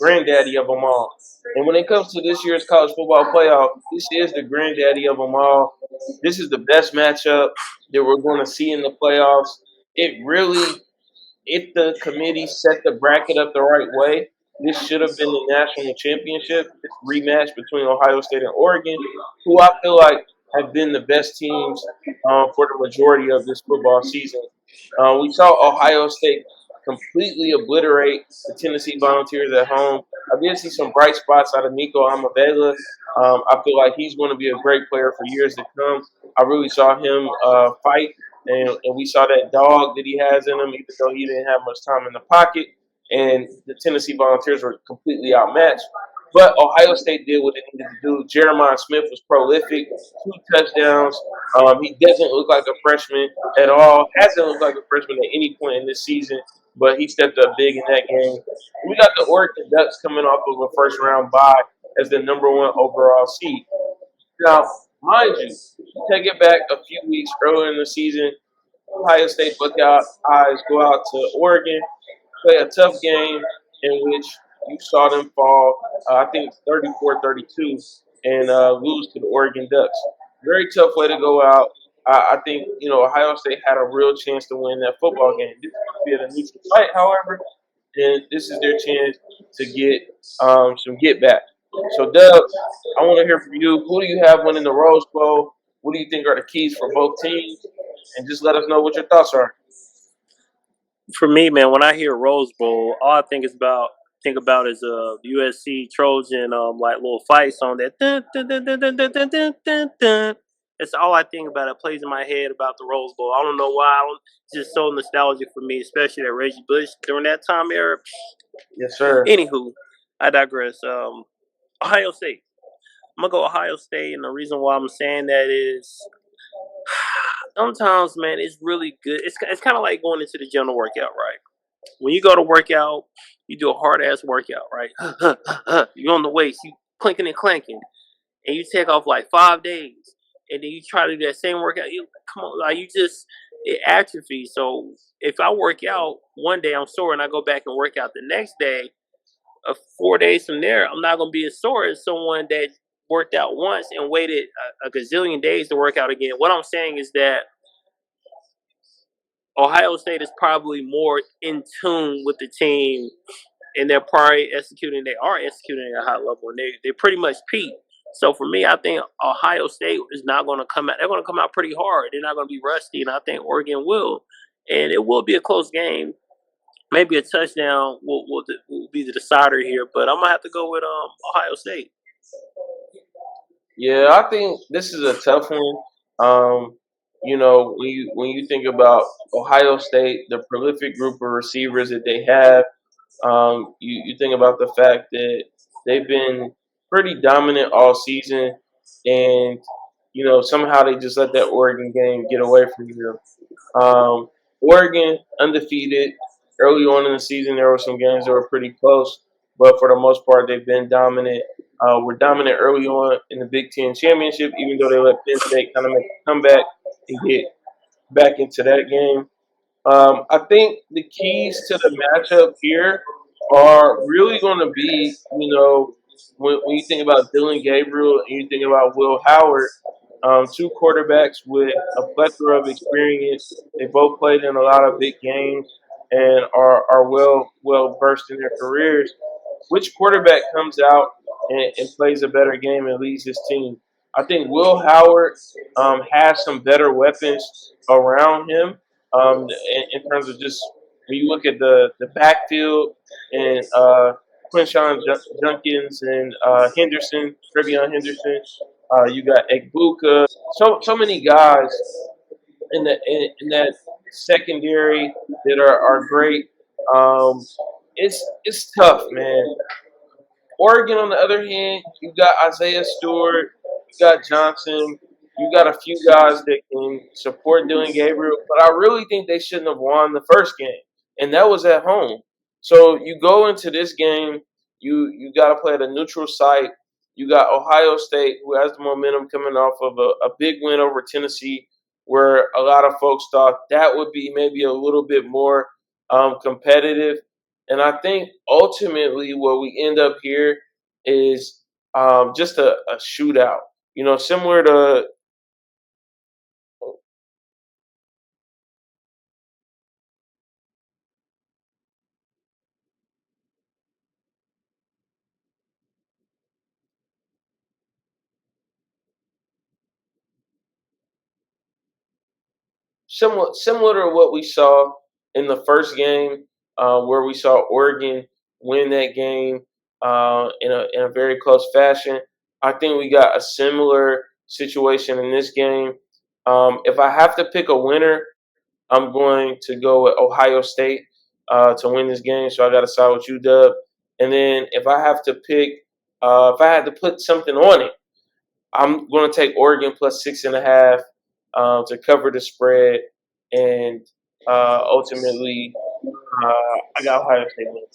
granddaddy of them all. And when it comes to this year's college football playoff, this is the granddaddy of them all. This is the best matchup that we're going to see in the playoffs. It really, if the committee set the bracket up the right way, this should have been the national championship. This rematch between Ohio State and Oregon, who I feel like have been the best teams for the majority of this football season. We saw Ohio State completely obliterate the Tennessee Volunteers at home. I did see some bright spots out of Nico Amavela. I feel like he's going to be a great player for years to come. I really saw him fight, and we saw that dog that he has in him, even though he didn't have much time in the pocket. And the Tennessee Volunteers were completely outmatched. But Ohio State did what it needed to do. Jeremiah Smith was prolific, 2 touchdowns. He doesn't look like a freshman at all. Hasn't looked like a freshman at any point in this season, but he stepped up big in that game. We got the Oregon Ducks coming off of a first-round bye as the #1 overall seed. Now, mind you, take it back a few weeks earlier in the season, Ohio State Buckeyes go out to Oregon, play a tough game in which you saw them fall, I think 34-32, and lose to the Oregon Ducks. Very tough way to go out. I think, Ohio State had a real chance to win that football game. This is going to be at a neutral site, however, and this is their chance to get some get back. So, Doug, I want to hear from you. Who do you have winning the Rose Bowl? What do you think are the keys for both teams? And just let us know what your thoughts are. For me, man, when I hear Rose Bowl, all I think about is USC Trojan like little fight song that dun, dun, dun, dun, dun, dun, dun, dun, dun, dun. That's all I think about. It plays in my head about the Rose Bowl. I don't know why. It's just so nostalgic for me, especially that Reggie Bush during that time era. Yes, sir. Anywho, I digress. Ohio State. I'm gonna go Ohio State, and the reason why I'm saying that is sometimes, man, it's really good. It's kind of like going into the gym to workout, right? When you go to workout, you do a hard ass workout, right? You're on the weights, you clinking and clanking, and you take off like 5 days, and then you try to do that same workout. You come on, like it atrophies. So if I work out one day, I'm sore, and I go back and work out the next day, 4 days from there, I'm not gonna be as sore as someone that worked out once and waited a gazillion days to work out again. What I'm saying is that Ohio State is probably more in tune with the team, and they're probably executing. They are executing at a high level, and they pretty much peak. So for me, I think Ohio State is not going to come out. They're going to come out pretty hard. They're not going to be rusty, and I think Oregon will, and it will be a close game. Maybe a touchdown will be the decider here, but I'm gonna have to go with Ohio State. Yeah, I think this is a tough one. When you think about Ohio State, the prolific group of receivers that they have, you think about the fact that they've been pretty dominant all season, and somehow they just let that Oregon game get away from them. Oregon undefeated early on in the season. There were some games that were pretty close, but for the most part, they've been dominant. Were dominant early on in the Big Ten championship, even though they let Penn State kind of make a comeback and get back into that game. I think the keys to the matchup here are really going to be, when you think about Dylan Gabriel and you think about Will Howard, two quarterbacks with a plethora of experience. They both played in a lot of big games and are well versed in their careers. Which quarterback comes out and plays a better game and leads his team? I think Will Howard has some better weapons around him in terms of just when you look at the backfield and Quinshawn Junkins and Henderson, Trevion Henderson. You got Egbuka. So many guys in that secondary that are great. It's tough, man. Oregon, on the other hand, you got Isaiah Stewart, you got Johnson, you got a few guys that can support Dylan Gabriel, but I really think they shouldn't have won the first game, and that was at home. So you go into this game, you got to play at a neutral site. You got Ohio State, who has the momentum coming off of a big win over Tennessee, where a lot of folks thought that would be maybe a little bit more competitive. And I think ultimately what we end up here is just a shootout. Similar to similar to what we saw in the first game, where we saw Oregon win that game in a very close fashion. I think we got a similar situation in this game. If I have to pick a winner, I'm going to go with Ohio State to win this game. So I got to side with you, Dub. And then if I had to put something on it, I'm going to take Oregon plus 6.5 to cover the spread, and ultimately, I got Ohio State winning.